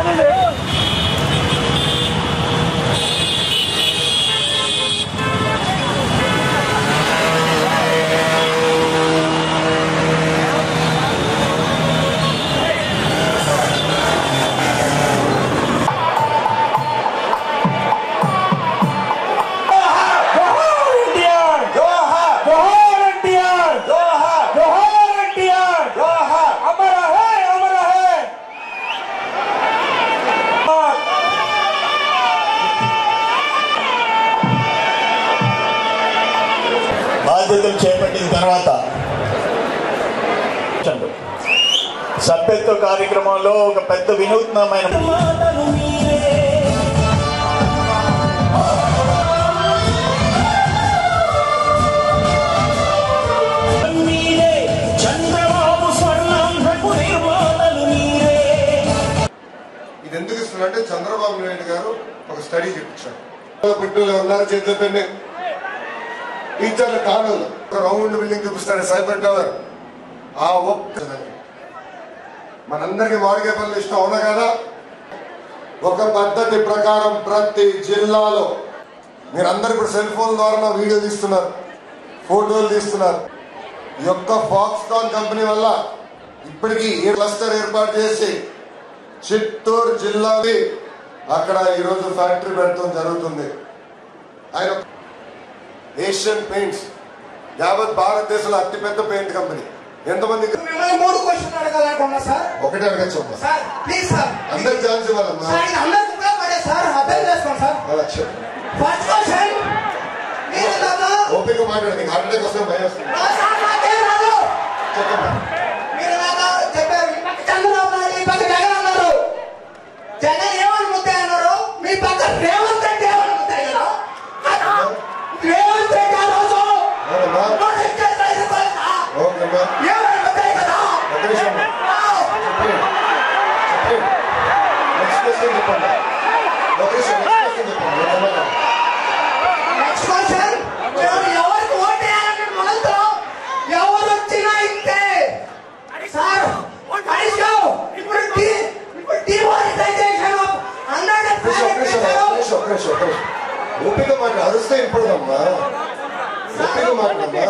పని లేదు. బాధ్యతలు చేపట్టిన తర్వాత సభ్యత్వ కార్యక్రమంలో ఒక పెద్ద వినూత్నమైన ఇది ఎందుకు ఇస్తున్నారంటే చంద్రబాబు నాయుడు గారు ఒక స్టడీ చెప్పించారు. పుట్టులో ఉన్నారు చేతులతోనే టీచర్ల కాలంలో ఒక రౌండ్ బిల్డింగ్ చూపిస్తాడు సైబర్ టవర్. ఆ ఒక్క మనందరికీ వాడికే పనులు ఇష్టం అవునా కదా? ఒక పద్ధతి ప్రకారం ప్రతి జిల్లాలో మీరందరూ ఇప్పుడు సెల్ ఫోన్ ద్వారా వీడియో తీస్తున్నారు, ఫోటోలు తీస్తున్నారు. ఈ యొక్క ఫాక్స్కాన్ కంపెనీ వల్ల ఇప్పటికీ ఈ క్లస్టర్ ఏర్పాటు చేసి చిత్తూరు జిల్లాకి అక్కడ ఈరోజు ఫ్యాక్టరీ పెట్టడం జరుగుతుంది. ఆయన ఏషియన్ పెయింట్స్ యావత్ భారతదేశంలో అతిపెద్ద పెయింట్ కంపెనీ. ఎంతమంది? 3 క్వశ్చన్ అడగాలనుకున్నా సార్. ఒకటే అడగచ్చు సార్, ప్లీజ్ సార్. అందరికి ఛాన్స్ ఇవ్వాలమ్మా. అందరికి ఉపయోగపడే సార్, అర్థం చేసుకోండి సార్. ఫస్ట్ క్వశ్చన్, మీరు ఓపిక మాట్లాడు. నీకు హార్ట్ అటాక్ వస్తే భయం వస్తుంది. చెప్పమ్మా. మీరు చెప్పారు చంద్రబాబు నాయుడు ఈ పక్క జగన్ అన్నారు. జగన్ ఏమని ముద్దాయి అన్నారు, మీ పక్క రేవంత్ రెడ్డి ఏమని ముద్దాయి కదా. రేవంత్ రెడ్డి ఆ రోజు నెక్స్ట్ క్వశ్చన్, ఎవరికి ఓటేయాలని మనతో ఎవరు వచ్చినా ఇంతే సార్. ఇప్పుడు డిమానిటైజేషన్ ఓపిక మాట అరుస్తే ఇప్పుడమ్మా. ఓపిక మాట్లాడమ్మా.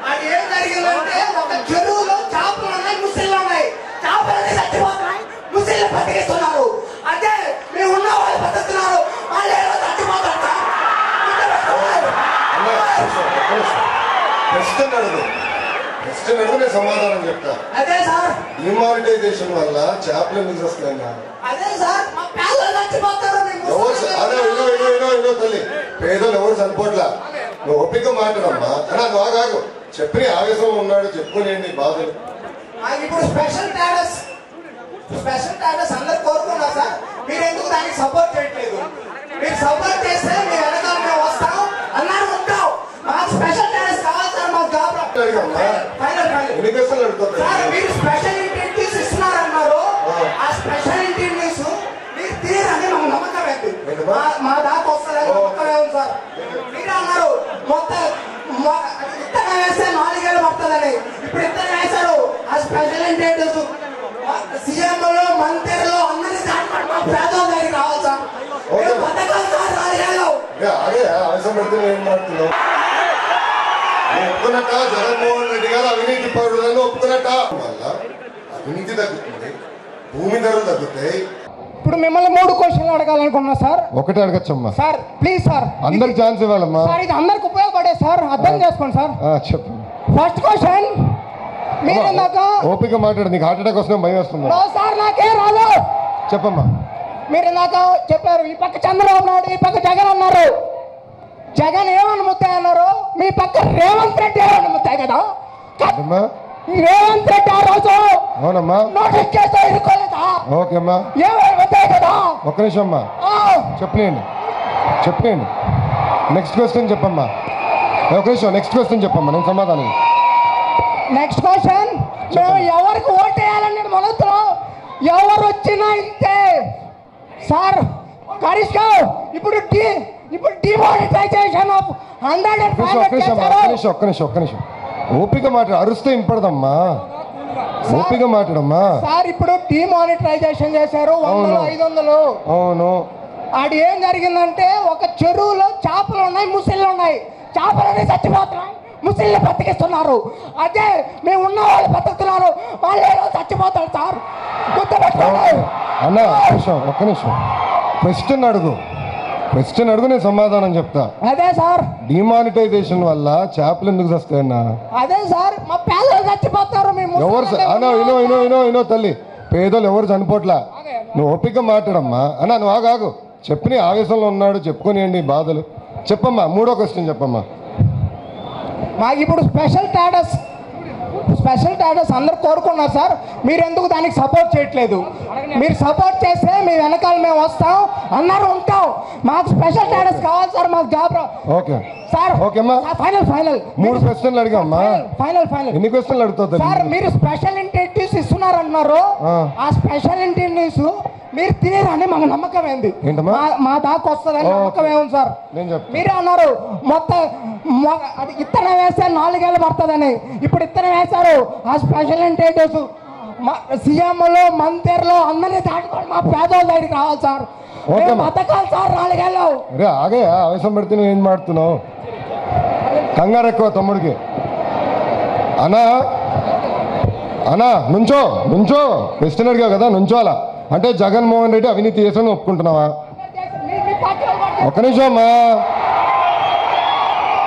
అది ఏం జరిగిందంటే ఒక చెరువులో చేపలు ఉన్నాయి, ముసిళ్ళు ఉన్నాయి. చేపలన్నీ చచ్చిపోతున్నాయి, ముసిళ్ళు బతికిస్తున్నారు. అదే మేము ఉన్న వాళ్ళు బతుకుతున్నారు, వాళ్ళు ఏదో చచ్చిపోతారు. ప్రశ్న అడుగు, నేను సమాధానం చెప్తా. అదే సార్, డిమానిటైజేషన్ వల్ల చేపలు ఎందుకు వస్తాయి? అదే సార్, మా పేదలు చచ్చిపోతారు. అదే తల్లి, పేదలు ఎవరు చనిపోట్లా. నువ్వు ఒప్పిక మాట్లాడమ్మా. నువ్వు ఆగాగు, చెప్పి ఆవేశం ఉన్నాడు, చెప్పుకోలేండి బాధలు. ఇప్పుడు స్పెషల్ స్టాటస్ అందరు కోరుకున్నారు సార్. మీరు ఎందుకు దానికి సపోర్ట్ చేయట్లేదు? మీరు సపోర్ట్ చేస్తే మీ వెనకాల మేము వస్తాం అన్నారు, ఉంటాం. మాకు స్పెషల్ స్టాటస్ కావాలి సార్. మాకు మీరు స్పెషల్ ఇంటెన్యూస్ ఇస్తున్నారన్నారు. ఆ స్పెషల్ ఇంటెన్యూస్ మీరు తీరని మాకు నమ్మకం ఏంటి? మా దాకా వస్తుందని నమ్మకం ఏముంది సార్? మీరు అన్నారు మొత్తం విత్తనం వేస్తే 4 ఏళ్ళు పడుతుందని. ఇప్పుడు విత్తనం వేశారు. ఆ స్పెషల్ ఇంటెన్యూస్ సీఎంలో మంత్రులు అందరి మా పేదల దగ్గరికి రావాలి సార్. పథకాలు సార్ 4 ఏళ్ళు. ఆవేశం పెడితే ఏం మాట్లాడుతున్నావు? ఒప్పుకున్నట్ట జగన్మోహన్ రెడ్డి గారు అవినీతి పరులను ఒప్పుకున్నట్ట వల్ల అవినీతి తగ్గుతుంది, భూమి ధరలు తగ్గుతాయి. ఇప్పుడు మిమ్మల్ని 3 క్వశ్చన్లు అడగాలనుకున్నా సార్. ఒకటే అడగచ్చమ్మా సార్, ప్లీజ్ సార్. అందరికి ఛాన్స్ ఇవ్వాలమ్మా సార్. ఇది అందరికి ఉపయోగపడే సార్, అర్థం చేసుకోండి సార్. చెప్పు. ఫస్ట్ క్వశ్చన్, మీరు ఓపిక మాట్లాడు. నీకు హార్ట్ అటాక్ వస్తే భయం వస్తుంది సార్. నాకే రాదు. చెప్పమ్మా. మీరు ఇందాక చెప్పారు ఈ పక్క చంద్రబాబు నాయుడు, ఈ పక్క జగన్ అన్నారు. జగన్ ఏమని ముద్దాయి అన్నారు, మీ పక్క రేవంత్ రెడ్డి ఏమని ముద్దాయి కదా. రేవంత్ రెడ్డి ఆ రోజు అవునమ్మా నోటీస్ చేస్తే ఇరుకోలేదా? ఓకేమ్మా. ఏమని ముద్దాయి కదా. ఒక్క నిమిషం అమ్మా, చెప్పండి. నెక్స్ట్ క్వశ్చన్ చెప్పమ్మా. ఒక నిమిషం, నెక్స్ట్ క్వశ్చన్ చెప్పమ్మా, నేను సమాధానం. నెక్స్ట్ క్వశ్చన్, మేము ఎవరికి ఓటేయాలని మొదలుతున్నాం, ఎవరు వచ్చినా ఇంతే సార్. కరిష్క ఇప్పుడు డిమానిటైజేషన్ ఆఫ్ 100. ఒక్క నిమిషం. ఓపిక మాట అరుస్తే ఇంపడదమ్మా. ఓపిక మాట్లాడమ్మా. సార్ ఇప్పుడు డిమానిటైజేషన్ చేశారు 100, 500. అవును. ఆడు ఏం జరిగిందంటే ఒక చెరువులో చేపలు ఉన్నాయి, ముసిళ్ళు ఉన్నాయి. చేపలని చచ్చిపోతున్నాయి, ముసిళ్ళు బతికిస్తున్నారు. అదే మేము ఉన్న వాళ్ళు బతుకుతున్నారు, వాళ్ళు ఏదో చచ్చిపోతారు సార్. అన్న ఒక్క నిమిషం క్వశ్చన్ అడుగు, నేను సమాధానం చెప్తా. అదే సార్, డిమానిటైజేషన్ వల్ల చేపలు ఎందుకు వస్తాయన్నా? అదే సార్, మా పేదలు చచ్చిపోతారు. ఎవరు తల్లి, పేదలు ఎవరు చనిపోట్లా. నువ్వు ఓపిక మాట్లాడమ్మా. అన్న నువ్వు ఆగాగు, చెప్పని ఆవేశంలో ఉన్నాడు, చెప్పుకొనియండి బాధలు. చెప్పమ్మా, 3వ క్వశ్చన్ చెప్పమ్మా. మాకు ఇప్పుడు స్పెషల్ స్టాటస్ అందరు కోరుకున్నారు సార్. మీరు ఎందుకు దానికి సపోర్ట్ చేయట్లేదు? మీరు సపోర్ట్ చేస్తే మీ వెనకాల మేము వస్తాం, అందరూ ఉంటాం. మాకు స్పెషల్ స్టాటస్ కావాలి సార్, మాకు జాబ్. ఓకే సార్, ఓకేమ్మా. ఫైనల్ 3 క్వశ్చన్లు అడిగామ్మా. ఫైనల్ ఎన్ని క్వశ్చన్లు అడుగుతావు సార్? మీరు స్పెషల్ ఇంటెన్టివ్స్ ఇస్తున్నారు అన్నారు. ఆ స్పెషల్ ఇంటెన్టివ్స్ మీరు తినేరని మాకు నమ్మకం ఏంది? మా దాకా వస్తుందని నమ్మకం ఏముంది సార్? మీరే అన్నారు మొత్తం అది ఇత్తనం వేస్తే 4 ఏళ్ళు పడుతుందని. ఇప్పుడు ఇత్తనం వేశారు. ఆ స్పెషల్ ఇంటెన్టివ్స్ సీఎంలు, మంత్రులు అందరినీ దాటుకొని మా పేదోళ్ళ దగ్గరికి రావాలి సార్. బతకాలి సార్ 4 ఏళ్ళు. ఆగే ఆవేశం పెడితే నువ్వు ఏం మాడుతున్నావు? కంగారు ఎక్కువ తమ్ముడికి. అన్నా నుంచో క్వశ్చన్ అడిగావు కదా, నుంచోలా. అంటే జగన్మోహన్ రెడ్డి అవినీతి చేసాను ఒప్పుకుంటున్నావా? ఒక్క నిమిషం అమ్మా.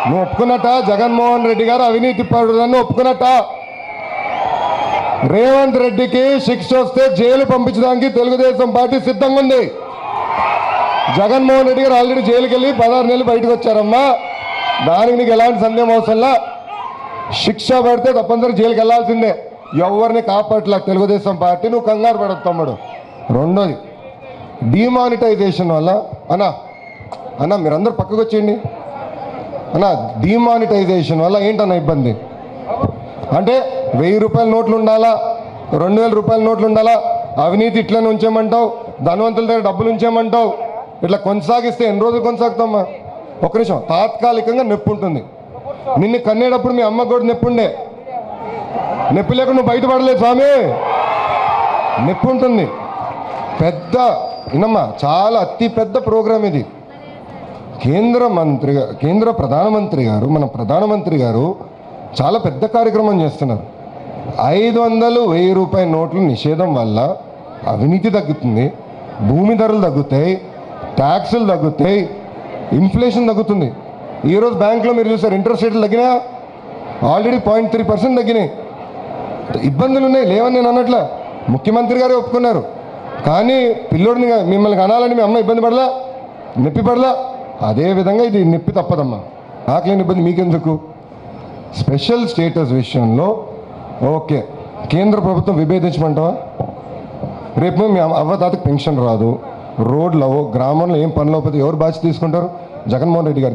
నువ్వు ఒప్పుకున్నట్ట జగన్మోహన్ రెడ్డి గారు అవినీతి పరుడని ఒప్పుకున్నట్ట? రేవంత్ రెడ్డికి శిక్ష వస్తే జైలు పంపించడానికి తెలుగుదేశం పార్టీ సిద్ధంగా ఉంది. జగన్మోహన్ రెడ్డి గారు ఆల్రెడీ జైలుకి వెళ్ళి 16 నెలలు బయటకు వచ్చారమ్మా. దానికి నీకు ఎలాంటి సందేహం అవసరంలా. శిక్ష పడితే తప్పనిసరి జైలుకి వెళ్ళాల్సిందే. ఎవరిని కాపాడలే తెలుగుదేశం పార్టీ. నువ్వు కంగారు పడదు తమ్ముడు. 2వది డిమానిటైజేషన్ వల్ల అన్న మీరందరూ పక్కకు వచ్చేయండి. డిమానిటైజేషన్ వల్ల ఏంటన్న ఇబ్బంది? అంటే 1000 రూపాయల నోట్లు ఉండాలా, 2000 రూపాయల నోట్లు ఉండాలా? అవినీతి ఇట్లనే ఉంచేయమంటావు, ధనవంతుల దగ్గర డబ్బులు ఉంచేయమంటావు. ఇట్లా కొనసాగిస్తే ఎన్ని రోజులు కొనసాగుతామా? ఒక్క నిమిషం. తాత్కాలికంగా నొప్పి ఉంటుంది. నిన్ను కన్నేటప్పుడు మీ అమ్మ కూడా నొప్పి ఉండే. నొప్పి లేకుండా నువ్వు బయటపడలేదు స్వామి. నొప్పి ఉంటుంది. వినమ్మా, చాలా అతి పెద్ద ప్రోగ్రాం ఇది. కేంద్ర ప్రధానమంత్రి గారు, మన ప్రధానమంత్రి గారు చాలా పెద్ద కార్యక్రమం చేస్తున్నారు. 500, 1000 రూపాయల నోట్ల నిషేధం వల్ల అవినీతి తగ్గుతుంది, భూమి ధరలు తగ్గుతాయి, ట్యాక్సులు తగ్గుతాయి, ఇన్ఫ్లేషన్ తగ్గుతుంది. ఈరోజు బ్యాంకులో మీరు చూసారు ఇంట్రెస్ట్ రేట్లు తగ్గినా, ఆల్రెడీ 0.3% తగ్గినాయి. ఇబ్బందులు ఉన్నాయి, లేవని నేను అన్నట్లే. ముఖ్యమంత్రి గారే ఒప్పుకున్నారు. కానీ పిల్లోడిని మిమ్మల్ని కనాలని మీ అమ్మ ఇబ్బంది పడలా, నొప్పి పడలా. అదేవిధంగా ఇది నొప్పి తప్పదమ్మా. ఆకలేని ఇబ్బంది మీకెందుకు? స్పెషల్ స్టేటస్ విషయంలో ఓకే, కేంద్ర ప్రభుత్వం విభేదించమంటావా? రేపు మీ అవ్వ తాతకు పెన్షన్ రాదు, రోడ్లు అవ్వవు, గ్రామంలో ఏం పనులు అవ్వకపోతే ఎవరు బాధ్యత తీసుకుంటారు? జగన్మోహన్ రెడ్డి గారు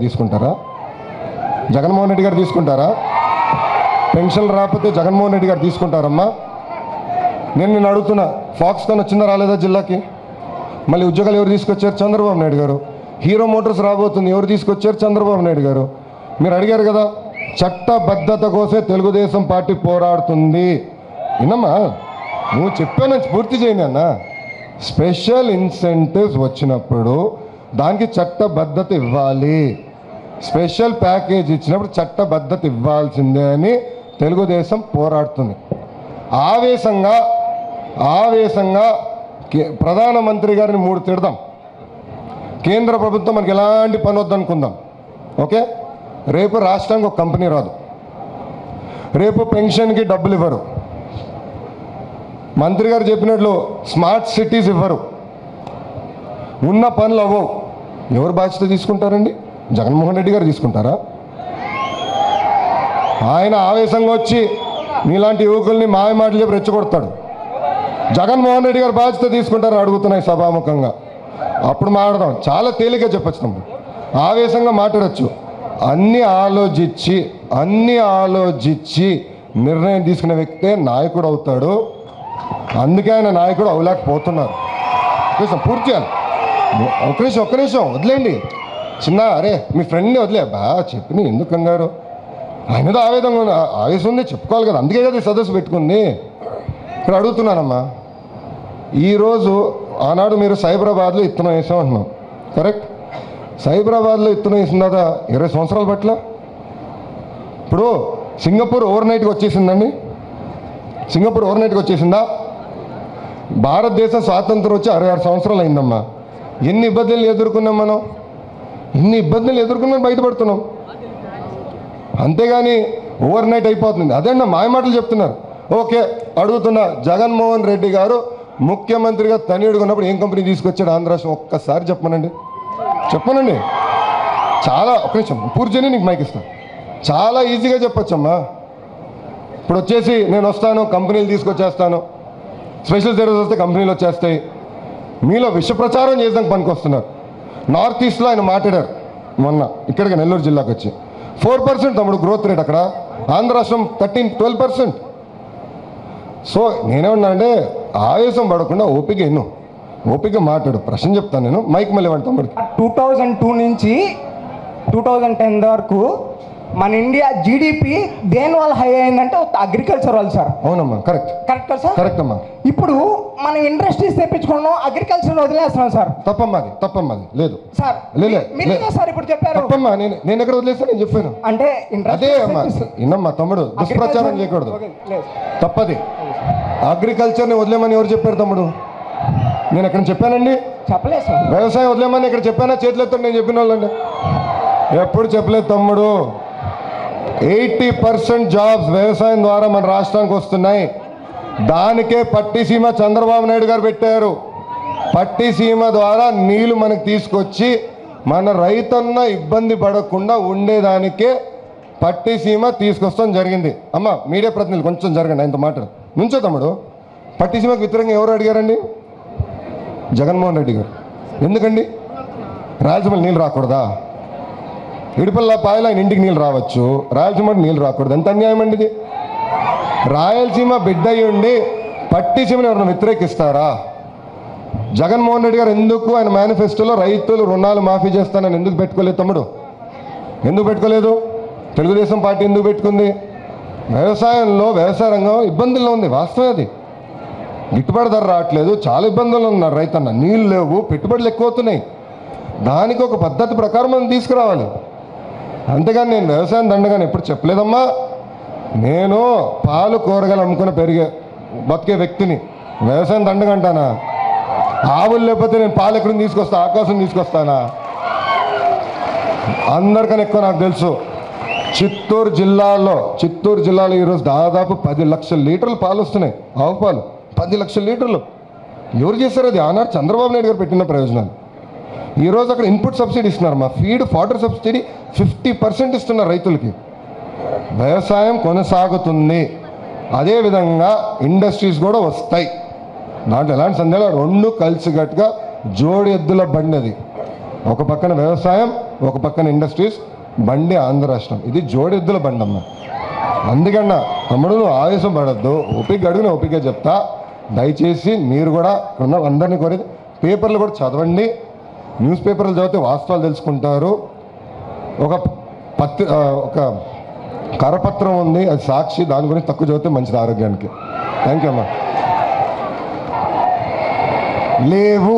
తీసుకుంటారా? పెన్షన్ రాకపోతే జగన్మోహన్ రెడ్డి గారు తీసుకుంటారమ్మా? నేను అడుగుతున్నా, ఫాక్స్కాన్ వచ్చిందా రాలేదా జిల్లాకి? మళ్ళీ ఉద్యోగాలు ఎవరు తీసుకొచ్చారు? చంద్రబాబు నాయుడు గారు. హీరో మోటార్స్ రాబోతుంది, ఎవరు తీసుకొచ్చారు? చంద్రబాబు నాయుడు గారు. మీరు అడిగారు కదా, చట్టబద్ధత కోసమే తెలుగుదేశం పార్టీ పోరాడుతుంది. వినమ్మా, నువ్వు చెప్పాను పూర్తి చేయండి అన్న. స్పెషల్ ఇన్సెంటివ్స్ వచ్చినప్పుడు దానికి చట్టబద్ధత ఇవ్వాలి. స్పెషల్ ప్యాకేజ్ ఇచ్చినప్పుడు చట్టబద్ధత ఇవ్వాల్సిందే అని తెలుగుదేశం పోరాడుతుంది. ఆవేశంగా ప్రధానమంత్రి గారిని 3 తిడదాం. కేంద్ర ప్రభుత్వం మనకి ఎలాంటి పని వద్దనుకుందాం. ఓకే, రేపు రాష్ట్రానికి ఒక కంపెనీ రాదు, రేపు పెన్షన్కి డబ్బులు ఇవ్వరు, మంత్రి గారు చెప్పినట్లు స్మార్ట్ సిటీస్ ఇవ్వరు, ఉన్న పనులు అవ్వవు. ఎవరు బాధ్యత తీసుకుంటారండి? జగన్మోహన్ రెడ్డి గారు తీసుకుంటారా? ఆయన ఆవేశంగా వచ్చి మీలాంటి యువకుల్ని మాయ మాటలు చెప్పి రెచ్చగొడతాడు. జగన్మోహన్ రెడ్డి గారు బాధ్యత తీసుకుంటారని అడుగుతున్నాయి సభాముఖంగా. అప్పుడు మాట్లాడదాం, చాలా తేలిగ్గా చెప్పచ్చు, ఆవేశంగా మాట్లాడచ్చు. అన్నీ ఆలోచించి నిర్ణయం తీసుకునే వ్యక్తే నాయకుడు అవుతాడు. అందుకే ఆయన నాయకుడు అవలేకపోతున్నారు. పూర్తి చేయాలి. ఒక్క నిమిషం వదిలేండి. అరే మీ ఫ్రెండ్ని వదిలే బా చెప్పి ఎందుకు కంగారు? ఆయనదో ఆవేశం ఉంది, చెప్పుకోవాలి కదా. అందుకే కదా ఈ సదస్సు పెట్టుకుంది. ఇక్కడ అడుగుతున్నానమ్మా, ఈరోజు ఆనాడు మీరు సైబరాబాద్లో ఇత్తనం వేసాం అంటున్నాం, కరెక్ట్? సైబరాబాద్లో ఇత్తనం వేసిన తర్వాత 20 సంవత్సరాలు పట్ల ఇప్పుడు సింగపూర్ ఓవర్ నైట్కి వచ్చేసిందండి. సింగపూర్ ఓవర్ నైట్కి వచ్చేసిందా? భారతదేశం స్వాతంత్రం వచ్చి 66 సంవత్సరాలు అయిందమ్మా. ఎన్ని ఇబ్బందులు ఎదుర్కొన్నాం మనం, ఎన్ని ఇబ్బందులు ఎదుర్కొన్నాం, బయటపడుతున్నాం. అంతేగాని ఓవర్ నైట్ అయిపోతుంది అదే అన్న మాయమాటలు చెప్తున్నారు. ఓకే, అడుగుతున్నా, జగన్మోహన్ రెడ్డి గారు ముఖ్యమంత్రిగా తనయుడుగా ఉన్నప్పుడు ఏం కంపెనీ తీసుకొచ్చాడు ఆంధ్ర రాష్ట్రం? ఒక్కసారి చెప్పమనండి, చెప్పనండి. చాలా ఒక్క నిమిషం పూర్తి చేయని నీకు మైక్ ఇస్తాను. చాలా ఈజీగా చెప్పొచ్చమ్మా. ఇప్పుడు వచ్చేసి నేను వస్తాను, కంపెనీలు తీసుకొచ్చేస్తాను, స్పెషల్ సర్వీస్ వస్తే కంపెనీలు వచ్చేస్తాయి. మీలో విష ప్రచారం చేసాక పనికి వస్తున్నారు. నార్త్ ఈస్ట్లో ఆయన మాట్లాడారు మొన్న ఇక్కడికి నెల్లూరు జిల్లాకు వచ్చి 4% తమ్ముడు గ్రోత్ రేట్, అక్కడ ఆంధ్ర రాష్ట్రం 13-12%. సో నేనేమన్నా అంటే ఆవేశం పడకుండా ఓపిక ఎన్ను, ఓపిక మాట్లాడు. ప్రశ్న చెప్తాను నేను, మైక్ మళ్ళీ ఇవ్వండి తమ్ముడు. 2002 నుంచి 2010 వరకు మన ఇండియా జీడిపి దేని వల్ల హై అయిందంటే అగ్రికల్చర్ వాళ్ళు సార్. అవునమ్మా, కరెక్ట్ కరెక్ట్ సార్, కరెక్ట్ అమ్మా. ఇప్పుడు మనం ఇండస్ట్రీస్ తెప్పించుకున్నాం, అగ్రికల్చర్ వదిలేస్తున్నాం సార్. తప్పమ్మా, అది లేదు సార్. మీరు సార్ ఇప్పుడు చెప్పారు. తప్పమ్మా, నేను ఎక్కడ వదిలేస్తాను, నేను చెప్పాను. అంటే అదే అమ్మా, విన్నమ్మా తమ్ముడు, దుష్ప్రచారం చేయకూడదు, తప్పది. అగ్రికల్చర్ని వదిలేమని ఎవరు చెప్పారు తమ్ముడు? నేను ఎక్కడ చెప్పానండి? చెప్పలేదు సార్. వ్యవసాయం వదిలేమని ఇక్కడ చెప్పానా? చేతులు ఎత్తండి, నేను చెప్పిన వాళ్ళండి. ఎప్పుడు చెప్పలేదు తమ్ముడు. 80% జాబ్స్ వ్యవసాయం ద్వారా మన రాష్ట్రానికి వస్తున్నాయి. దానికే పట్టిసీమ చంద్రబాబు నాయుడు గారు పెట్టారు. పట్టిసీమ ద్వారా నీళ్లు మనకు తీసుకొచ్చి మన రైతన్న ఇబ్బంది పడకుండా ఉండేదానికే పట్టిసీమ తీసుకొస్తాం జరిగింది. అమ్మ మీడియా ప్రతినిధులు కొంచెం జరగండి, ఆయనతో మాట్లాడు. నుంచో తమ్ముడు. పట్టిసీమకు వ్యతిరేకంగా ఎవరు అడిగారండి? జగన్మోహన్ రెడ్డి గారు. ఎందుకండి? రాయలసీమలో నీళ్ళు రాకూడదా? ఇడిపల్ల పాయలు ఆయన ఇంటికి నీళ్ళు రావచ్చు, రాయలసీమకి నీళ్ళు రాకూడదు. ఎంత అన్యాయం అండి ఇది. రాయలసీమ బిడ్డ ఉండి పట్టిసీమను ఎవరైనా వ్యతిరేకిస్తారా? జగన్మోహన్ రెడ్డి గారు ఎందుకు ఆయన మేనిఫెస్టోలో రైతులు రుణాలు మాఫీ చేస్తానని ఎందుకు పెట్టుకోలేదు తమ్ముడు? ఎందుకు పెట్టుకోలేదు? తెలుగుదేశం పార్టీ ఎందుకు పెట్టుకుంది? వ్యవసాయంలో, వ్యవసాయ రంగం ఇబ్బందుల్లో ఉంది, వాస్తవం అది. గిట్టుబాటు ధర రావట్లేదు, చాలా ఇబ్బందులు ఉన్నారు రైతన్న. నీళ్ళు లేవు, పెట్టుబడులు ఎక్కువ అవుతున్నాయి. దానికి ఒక పద్ధతి ప్రకారం మనం తీసుకురావాలి. అంతేగాని నేను వ్యవసాయం దండగాని ఎప్పుడు చెప్పలేదమ్మా. నేను పాలు కూరగాయలు అమ్ముకుని బతికే వ్యక్తిని. వ్యవసాయం దండగంటానా? ఆవులు లేకపోతే నేను పాలు ఎక్కడిని తీసుకొస్తా? ఆకాశం తీసుకొస్తానా? అందరికన్నా ఎక్కువ నాకు తెలుసు, చిత్తూరు జిల్లాలో ఈరోజు దాదాపు 10 లక్షల లీటర్లు పాలు వస్తున్నాయి, ఆవు పాలు 10 లక్షల లీటర్లు. ఎవరు చేశారు అది? ఆనాడు చంద్రబాబు నాయుడు గారు పెట్టిన ప్రయోజనాలు. ఈరోజు అక్కడ ఇన్పుట్ సబ్సిడీ ఇస్తున్నారు, మా ఫీడ్ ఫాడర్ సబ్సిడీ 50% ఇస్తున్నారు రైతులకి. వ్యవసాయం కొనసాగుతుంది. అదేవిధంగా ఇండస్ట్రీస్ కూడా వస్తాయి, దాంట్లో ఎలాంటి సందేహాలు. రెండు కలిసిగట్టుగా జోడి ఎద్దుల బండి అది. ఒక పక్కన వ్యవసాయం, ఒక పక్కన ఇండస్ట్రీస్, బండి ఆంధ్ర రాష్ట్రం. ఇది జోడి ఎద్దుల బండి అమ్మ. అందుకన్నా తమ్ముడు నువ్వు ఆవేశం పడద్దు, ఓపిక అడుగున ఓపిక చెప్తా. దయచేసి మీరు కూడా ఉన్న అందరినీ కోరేది, పేపర్లు కూడా చదవండి. న్యూస్ పేపర్లు చదివితే వాస్తవాలు తెలుసుకుంటారు. ఒక కరపత్రం ఉంది, అది సాక్షి, దాని గురించి తక్కువ చదివితే మంచిది ఆరోగ్యానికి. థ్యాంక్ యూ అమ్మా. లేవు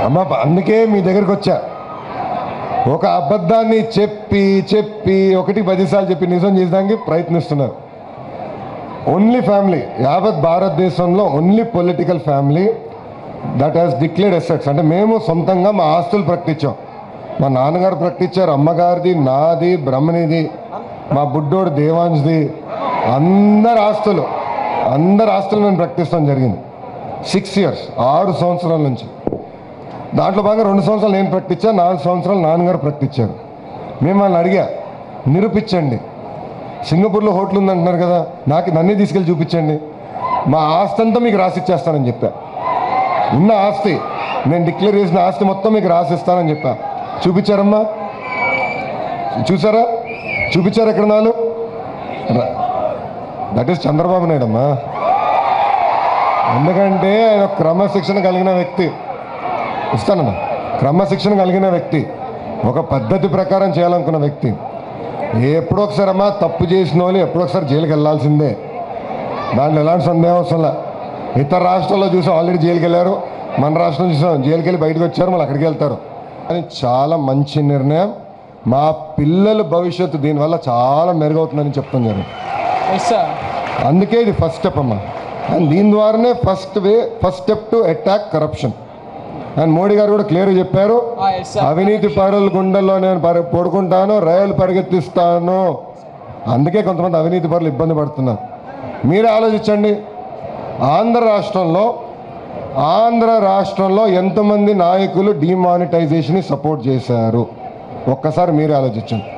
అమ్మ, అందుకే మీ దగ్గరికి వచ్చా. ఒక అబద్ధాన్ని చెప్పి 1-10 సార్లు చెప్పి నిజం చేసడానికి ప్రయత్నిస్తున్నారు. ఓన్లీ ఫ్యామిలీ, యావత్ భారతదేశంలో only political family that has declared assets. అంటే మేము సొంతంగా మా ఆస్తులు ప్రకటించాం. మా నాన్నగారు ప్రకటించారు, అమ్మగారిది, నాది, బ్రహ్మనిది, మా బుడ్డోడు దేవాంజ్ది, అందరి ఆస్తులు మేము ప్రకటిస్తాం జరిగింది. 6 years, 6 సంవత్సరాల నుంచి. దాంట్లో భాగంగా 2 సంవత్సరాలు నేను ప్రకటించాను, 4 సంవత్సరాలు నాన్నగారు ప్రకటించారు. మేము వాళ్ళని అడిగా, నిరూపించండి. సింగపూర్లో హోటల్ ఉందంటున్నారు కదా, నన్నే తీసుకెళ్ళి చూపించండి, మా ఆస్తి అంతా మీకు రాసిచ్చేస్తానని చెప్పా. ఉన్న ఆస్తి, నేను డిక్లేర్ చేసిన ఆస్తి మొత్తం మీకు రాసిస్తానని చెప్పా. చూపించారమ్మా? చూపించారు ఎక్కడ? దట్ ఈస్ చంద్రబాబు నాయుడు అమ్మా. ఎందుకంటే ఆయన క్రమశిక్షణ కలిగిన వ్యక్తి. ఇస్తానమ్మా. క్రమశిక్షణ కలిగిన వ్యక్తి, ఒక పద్ధతి ప్రకారం చేయాలనుకున్న వ్యక్తి. ఎప్పుడో ఒకసారి అమ్మా తప్పు చేసిన వాళ్ళు ఎప్పుడో ఒకసారి జైలుకి వెళ్ళాల్సిందే, దాంట్లో ఎలాంటి సందేహం అవసరంలా. ఇతర రాష్ట్రాల్లో చూసాం ఆల్రెడీ జైలుకి వెళ్ళారు, మన రాష్ట్రం చూసాం జైలుకి వెళ్ళి బయటకు వచ్చారు, మళ్ళీ అక్కడికి వెళ్తారు. కానీ చాలా మంచి నిర్ణయం. మా పిల్లల భవిష్యత్తు దీనివల్ల చాలా మెరుగవుతుందని చెప్తున్నారు. అందుకే ఇది ఫస్ట్ స్టెప్ అమ్మా. అండ్ దీని ద్వారానే first step to attack corruption. And Modi గారు కూడా క్లియర్గా చెప్పారు, అవినీతి పరుల గుండెల్లో నేను పడుకుంటాను, రైలు పరిగెత్తిస్తాను. అందుకే కొంతమంది అవినీతి పరులు ఇబ్బంది పడుతున్నారు. మీరే ఆలోచించండి, ఆంధ్ర రాష్ట్రంలో ఎంతమంది నాయకులు డిమానిటైజేషన్ని సపోర్ట్ చేశారు ఒక్కసారి మీరే ఆలోచించండి.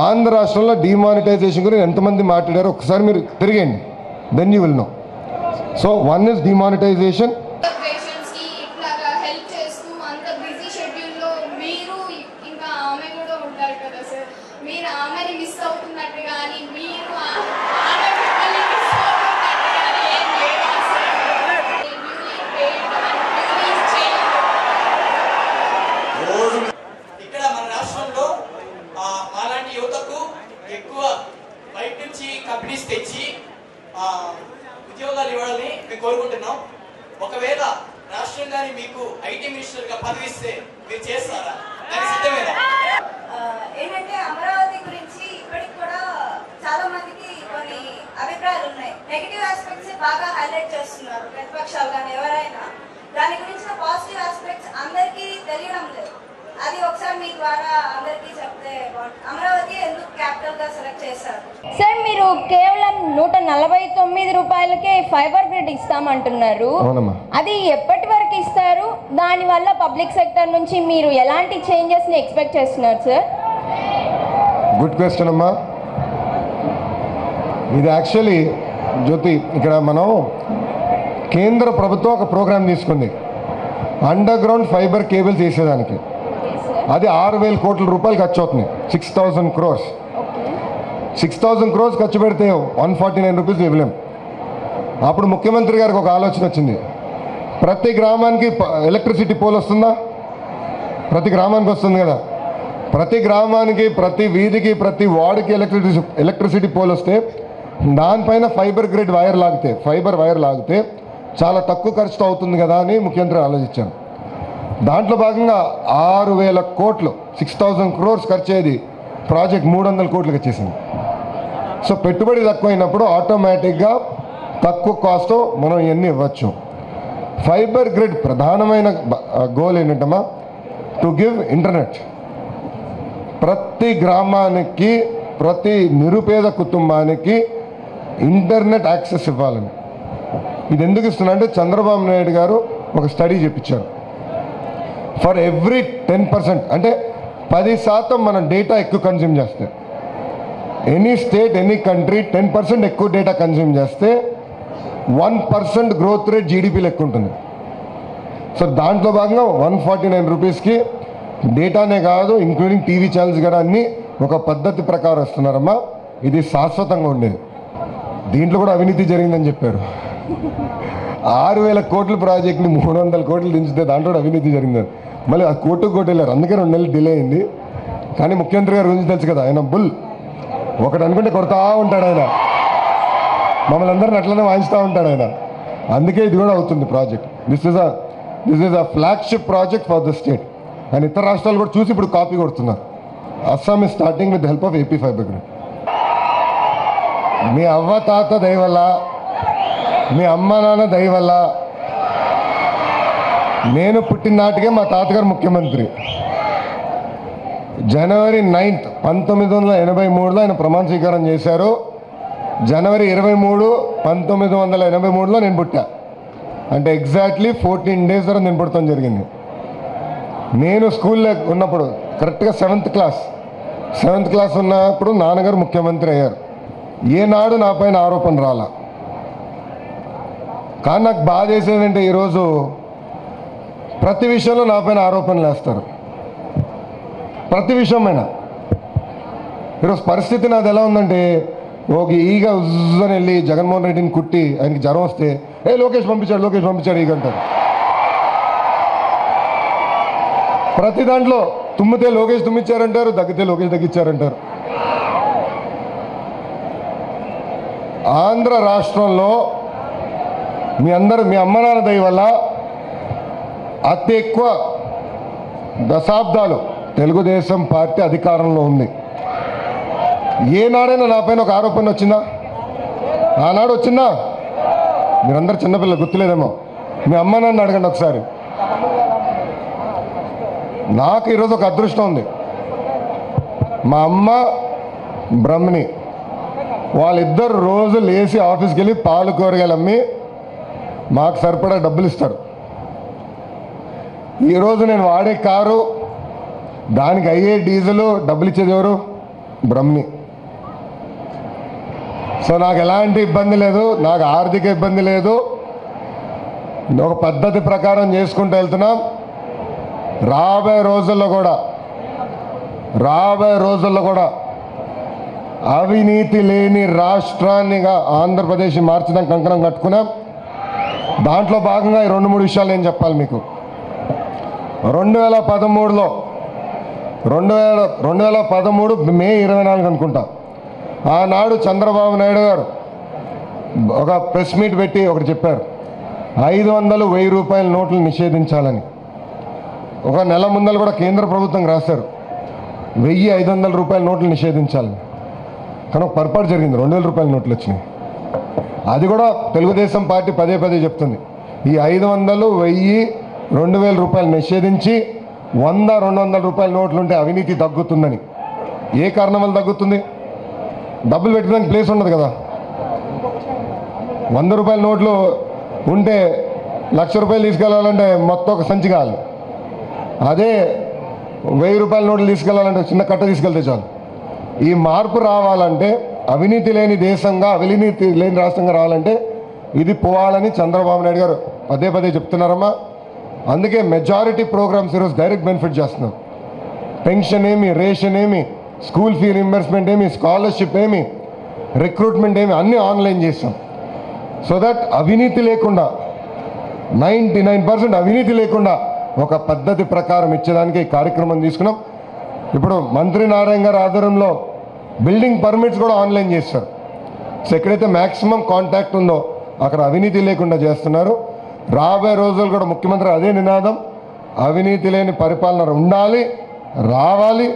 ఆంధ్ర రాష్ట్రంలో డిమానిటైజేషన్ గురించి ఎంతమంది మాట్లాడారో ఒక్కసారి మీరు తిరిగండి, then you will know. So one is demonetisation. ఇక్కడ మన రాష్ట్రంలో మాలాంటి యువతకు ఎక్కువ బయట నుంచి కంపెనీస్ తెచ్చి ఉద్యోగాలు ఇవ్వాలని మేము కోరుకుంటున్నాం. ఒకవేళ రాష్ట్రం గాని మీకు ఐటీ మినిస్టర్ గా పదవి ఇస్తే మీరు చేస్తారా? దానికి సిద్ధమేనా? ఏంటంటే అమరావతి గురించి ఇప్పటికి కూడా చాలా మందికి కొన్ని అభిప్రాయాలు ఉన్నాయి. నెగిటివ్ ఆస్పెక్ట్స్ బాగా హైలైట్ చేస్తున్నారు ప్రతిపక్షాలు కానీ ఎవరైనా. దాని గురించిన పాజిటివ్ ఆస్పెక్ట్స్ అందరికీ తెలియడం లేదు. అది ఒకసారి మీ ద్వారా అందరికీ చెప్తే అమరావతి ఎందుకు క్యాపిటల్ గా సెలెక్ట్ చేశారు? సార్, మీరు కేవలం 149 రూపాయలకే ఫైబర్ గ్రిడ్ ఇస్తామంటున్నారు. అది ఎప్పటి వరకు ఇస్తారు? దానివల్ల పబ్లిక్ సెక్టర్ నుంచి మీరు ఎలాంటి చేంజెస్ ని ఎక్స్పెక్ట్ చేస్తున్నారు సార్? గుడ్ క్వశ్చన్ అమ్మా. ఇది యాక్చువల్లీ జ్యోతి, ఇక్కడ మనం కేంద్ర ప్రభుత్వం ఒక ప్రోగ్రామ్ తీసుకుంది అండర్ గ్రౌండ్ ఫైబర్ కేబుల్స్ వేసేదానికి. అది 6,000 కోట్ల రూపాయలు ఖర్చు అవుతుంది. 6,000 crores. 6,000 crores ఖర్చు పెడితే 149 రూపీస్ ఇవ్వలేం. అప్పుడు ముఖ్యమంత్రి గారికి ఒక ఆలోచన వచ్చింది, ప్రతి గ్రామానికి ఎలక్ట్రిసిటీ పోల్ వస్తుందా? ప్రతి గ్రామానికి వస్తుంది కదా. ప్రతి గ్రామానికి, ప్రతి వీధికి, ప్రతి వార్డుకి ఎలక్ట్రిసిటీ పోల్ వస్తే దానిపైన ఫైబర్ వైర్ లాగితే చాలా తక్కువ ఖర్చుతో అవుతుంది కదా అని ముఖ్యమంత్రి ఆలోచించాను. దాంట్లో భాగంగా 6,000 కోట్లు 6,000 crores ఖర్చు అయ్యేది ప్రాజెక్ట్ 300 కోట్లకు వచ్చేసింది. సో పెట్టుబడి తక్కువైనప్పుడు ఆటోమేటిక్గా తక్కువ కాస్ట్తో మనం ఇవన్నీ ఇవ్వచ్చు. ఫైబర్ గ్రిడ్ ప్రధానమైన గోల్ ఏంటంటమ్మా, టు గివ్ ఇంటర్నెట్. ప్రతి గ్రామానికి, ప్రతి నిరుపేద కుటుంబానికి ఇంటర్నెట్ యాక్సెస్ ఇవ్వాలని. ఇది ఎందుకు ఇస్తున్నా అంటే చంద్రబాబు నాయుడు గారు ఒక స్టడీ చెప్పించారు. ఫర్ ఎవ్రీ 10%, అంటే 10% మన డేటా ఎక్కువ కన్జ్యూమ్ చేస్తే, ఎనీ స్టేట్ ఎనీ కంట్రీ 10% ఎక్కువ డేటా కన్జ్యూమ్ చేస్తే 1% గ్రోత్ రేట్ జీడిపిలో ఎక్కువ ఉంటుంది. సో దాంట్లో భాగంగా 149 రూపీస్కి డేటానే కాదు, ఇంక్లూడింగ్ టీవీ ఛానల్స్ కూడా అన్నీ ఒక పద్ధతి ప్రకారం వస్తున్నారమ్మా. ఇది శాశ్వతంగా ఉండేది. దీంట్లో కూడా అవినీతి జరిగిందని చెప్పారు. 6,000 కోట్ల ప్రాజెక్ట్ని 300 కోట్లు దించితే దాంట్లో కూడా అవినీతి జరిగిందని మళ్ళీ ఆ కోర్టు వెళ్ళారు. అందుకే 2 నెలలు డిలే అయింది. కానీ ముఖ్యమంత్రి గారి గురించి తెలుసు కదా, ఆయన బుల్ ఒకటి అనుకుంటే కొడతా ఉంటాడు ఆయన, మమ్మల్ని అందరిని అట్లనే వాయిస్తూ ఉంటాడు ఆయన. అందుకే ఇది కూడా అవుతుంది project. This is a flagship project for the state. And ఇతర రాష్ట్రాలు కూడా చూసి ఇప్పుడు కాపీ కొడుతున్నారు. Assam is starting with the help of AP fibre grid. మీ అవ్వ తాత దయ వల్ల, మీ అమ్మ నాన్న దయ వల్ల, నేను పుట్టిన నాటికే మా తాతగారు ముఖ్యమంత్రి. జనవరి 9th 1983లో ఆయన ప్రమాణ స్వీకారం చేశారు. జనవరి 23, 1983లో నేను పుట్టా. అంటే ఎగ్జాక్ట్లీ 14 days తర్వాత నేను పుట్టడం జరిగింది. నేను స్కూల్లో ఉన్నప్పుడు కరెక్ట్గా 7th క్లాస్ ఉన్నప్పుడు నాన్నగారు ముఖ్యమంత్రి అయ్యారు. ఏనాడు నా పైన ఆరోపణ రాలా. కానీ నాకు బాధ వేసేదంటే ఈరోజు ప్రతి విషయంలో నా పైన ఆరోపణలు వేస్తారు. ప్రతి విషయమైనా ఈరోజు పరిస్థితి నాది ఎలా ఉందంటే, ఒక ఈగ ఉజ్జని వెళ్ళి జగన్మోహన్ రెడ్డిని కుట్టి ఆయనకి జ్వరం వస్తే లోకేష్ పంపించాడు ఈగ అంటారు. ప్రతి దాంట్లో తుమ్మితే లోకేష్ తుమ్మిచ్చారంటారు, దగ్గితే లోకేష్ దగ్గిచ్చారంటారు. ఆంధ్ర రాష్ట్రంలో మీ అమ్మ నాన్న దయ వల్ల అతి ఎక్కువ దశాబ్దాలు తెలుగుదేశం పార్టీ అధికారంలో ఉంది. ఏనాడైనా నా పైన ఒక ఆరోపణ వచ్చిందా? ఆనాడు వచ్చిందా? మీరందరూ చిన్నపిల్లలు గుర్తులేదేమో. మీ అమ్మ నాన్న అడగండి ఒకసారి. నాకు ఈరోజు ఒక అదృష్టం ఉంది. మా అమ్మ బ్రహ్మణి వాళ్ళిద్దరు రోజు లేచి ఆఫీస్కి వెళ్ళి పాలు కూరగాయలు అమ్మి మాకు సరిపడా డబ్బులు ఇస్తారు. ఈరోజు నేను వాడే కారు, దానికి అయ్యే డీజిల్ డబ్బులు ఇచ్చేది ఎవరు? బ్రహ్మణి. సో నాకు ఎలాంటి ఇబ్బంది లేదు, నాకు ఆర్థిక ఇబ్బంది లేదు. ఒక పద్ధతి ప్రకారం చేసుకుంటూ వెళ్తున్నాం. రాబోయే రోజుల్లో కూడా అవినీతి లేని రాష్ట్రాన్నిగా ఆంధ్రప్రదేశ్ మార్చడానికి కంకణం కట్టుకున్నాం. దాంట్లో భాగంగా ఈ 2-3 విషయాలు నేను చెప్పాలి మీకు. 2013 మే 24 అనుకుంటా, ఆనాడు చంద్రబాబు నాయుడు గారు ఒక ప్రెస్ మీట్ పెట్టి ఒకటి చెప్పారు, 500-1000 రూపాయల నోట్లు నిషేధించాలని. ఒక నెల ముందలు కూడా కేంద్ర ప్రభుత్వం రాశారు 1000-500 రూపాయల నోట్లు నిషేధించాలని. కానీ ఒక పొరపాటు జరిగింది, 2000 రూపాయల నోట్లు వచ్చినాయి. అది కూడా తెలుగుదేశం పార్టీ పదే చెప్తుంది, ఈ 500, 1000, 2000 రూపాయలు నిషేధించి 100-200 రూపాయల నోట్లు ఉంటే అవినీతి తగ్గుతుందని. ఏ కారణం వల్ల తగ్గుతుంది? డబ్బులు పెట్టడానికి ప్లేస్ ఉండదు కదా. 100 రూపాయల నోట్లు ఉంటే 1,00,000 రూపాయలు తీసుకెళ్ళాలంటే మొత్తం ఒక సంచి కావాలి. అదే 1000 రూపాయల నోట్లు తీసుకెళ్ళాలంటే చిన్న కట్ట తీసుకెళ్తే చాలు. ఈ మార్పు రావాలంటే, అవినీతి లేని దేశంగా, అవినీతి లేని రాష్ట్రంగా రావాలంటే ఇది పోవాలని చంద్రబాబు నాయుడు గారు పదే చెప్తున్నారమ్మా. అందుకే మెజారిటీ ప్రోగ్రామ్స్ ఈరోజు డైరెక్ట్ బెనిఫిట్ చేస్తున్నాం. పెన్షన్ ఏమి, రేషన్ ఏమి, స్కూల్ ఫీ రింబర్స్మెంట్ ఏమి, స్కాలర్షిప్ ఏమి, రిక్రూట్మెంట్ ఏమి అన్నీ ఆన్లైన్ చేస్తాం. సో దట్ అవినీతి లేకుండా 99% అవినీతి లేకుండా ఒక పద్ధతి ప్రకారం ఇచ్చేదానికి ఈ కార్యక్రమం తీసుకున్నాం. ఇప్పుడు మంత్రి నారాయణ గారి ఆధ్వర్యంలో బిల్డింగ్ పర్మిట్స్ కూడా ఆన్లైన్ చేస్తారు. సో ఎక్కడైతే మ్యాక్సిమం కాంటాక్ట్ ఉందో అక్కడ అవినీతి లేకుండా చేస్తున్నారు. రాబోయే రోజులు కూడా ముఖ్యమంత్రి అదే నినాదం, అవినీతి లేని పరిపాలన ఉండాలి, రావాలి.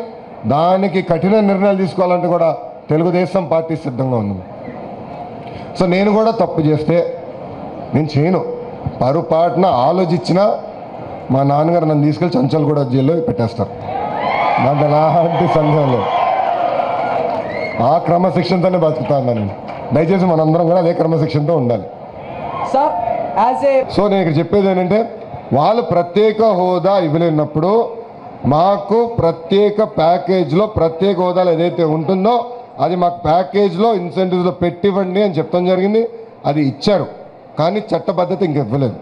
దానికి కఠిన నిర్ణయాలు తీసుకోవాలంటే కూడా తెలుగుదేశం పార్టీ సిద్ధంగా ఉంది. సో నేను కూడా తప్పు చేస్తే నేను చేయను. పొరపాటున ఆలోచించినా మా నాన్నగారు నన్ను తీసుకెళ్ళి చంచల్గూడ జైల్లో పెట్టేస్తారు. దాంట్లో ఎలాంటి సందేహం లేదు. ఆ క్రమశిక్షణతోనే బతుకుతాను నేను. దయచేసి మనందరం కూడా అదే క్రమశిక్షణతో ఉండాలి. సో నేను ఇక్కడ చెప్పేది ఏంటంటే, వాళ్ళు ప్రత్యేక హోదా ఇవ్వలేనప్పుడు మాకు ప్రత్యేక ప్యాకేజ్లో ప్రత్యేక హోదాలు ఏదైతే ఉంటుందో అది మాకు ప్యాకేజ్లో ఇన్సెంటివ్స్లో పెట్టివ్వండి అని చెప్తాం జరిగింది. అది ఇచ్చారు, కానీ చట్టబద్ధత ఇంక ఇవ్వలేదు.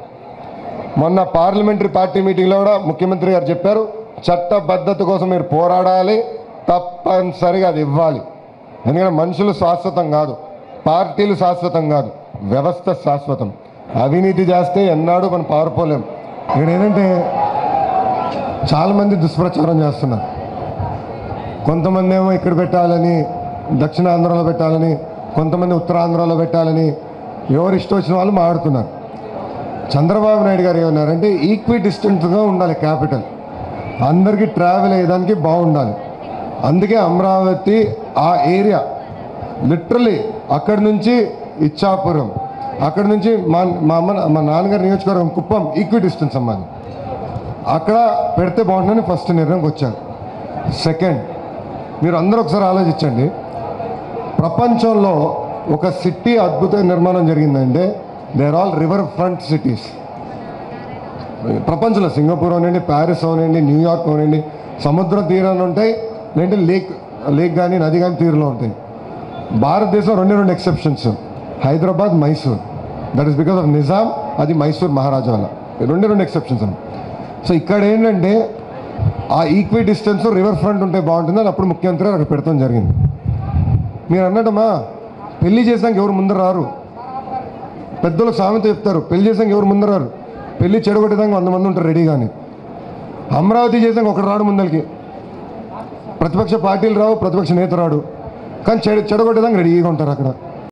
మొన్న పార్లమెంటరీ పార్టీ మీటింగ్లో కూడా ముఖ్యమంత్రి గారు చెప్పారు, చట్టబద్ధత కోసం మీరు పోరాడాలి, తప్పనిసరిగా అది ఇవ్వాలి. ఎందుకంటే మనుషులు శాశ్వతం కాదు, పార్టీలు శాశ్వతం కాదు, వ్యవస్థ శాశ్వతం. అవినీతి చేస్తే ఎన్నాడు మనం పారిపోలేం. ఇక్కడ ఏంటంటే చాలామంది దుష్ప్రచారం చేస్తున్నారు. కొంతమంది ఏమో ఇక్కడ పెట్టాలని, దక్షిణాంధ్రలో పెట్టాలని, కొంతమంది ఉత్తరాంధ్రలో పెట్టాలని ఎవరు ఇష్టం వచ్చిన వాళ్ళు మాట్లాడుతున్నారు. చంద్రబాబు నాయుడు గారు ఏమన్నారంటే ఈక్వి డిస్టెన్స్గా ఉండాలి క్యాపిటల్, అందరికీ ట్రావెల్ అయ్యేదానికి బాగుండాలి. అందుకే అమరావతి ఆ ఏరియా లిటరలీ అక్కడి నుంచి ఇచ్చాపురం, అక్కడి నుంచి మా నాన్నగారి నియోజకవర్గం కుప్పం ఈక్వి డిస్టెన్స్ అమ్మాలి, అక్కడ పెడితే బాగుంటుందని ఫస్ట్ నిర్ణయంకి వచ్చాను. సెకండ్, మీరు అందరూ ఒకసారి ఆలోచించండి, ప్రపంచంలో ఒక సిటీ అద్భుత నిర్మాణం జరిగిందంటే they're all river front cities. ప్రపంచంలో సింగపూర్ అవనండి, ప్యారిస్ అవనండి, న్యూయార్క్ అవనండి, సముద్ర తీరాలు ఉంటాయి, లేదంటే లేక్ కానీ నది కానీ తీరులో ఉంటాయి. భారతదేశం రెండు exceptions, Hyderabad, Mysore. That is because of Nizam, అది మైసూర్ మహారాజా వల్ల. రెండు ఎక్సెప్షన్స్ అన్న. సో ఇక్కడ ఏంటంటే ఆ ఈక్వి డిస్టెన్స్ రివర్ ఫ్రంట్ ఉంటే బాగుంటుంది అని అప్పుడు ముఖ్యమంత్రి అక్కడ పెడతాం జరిగింది. మీరు అన్నట్టమ్మా, పెళ్లి చేసాక ఎవరు ముందర రారు. పెద్దలు సామెత చెప్తారు, పెళ్లి చేసాక ఎవరు ముందర రారు, పెళ్లి చెడగొట్టేదాకా 100 మంది ఉంటారు రెడీగాని. అమరావతి చేసాక ఒకటి రాడు ముందరికి, ప్రతిపక్ష పార్టీలు రావు, ప్రతిపక్ష నేత రాడు, కానీ చెడగొట్టేదాకా రెడీగా ఉంటారు అక్కడ.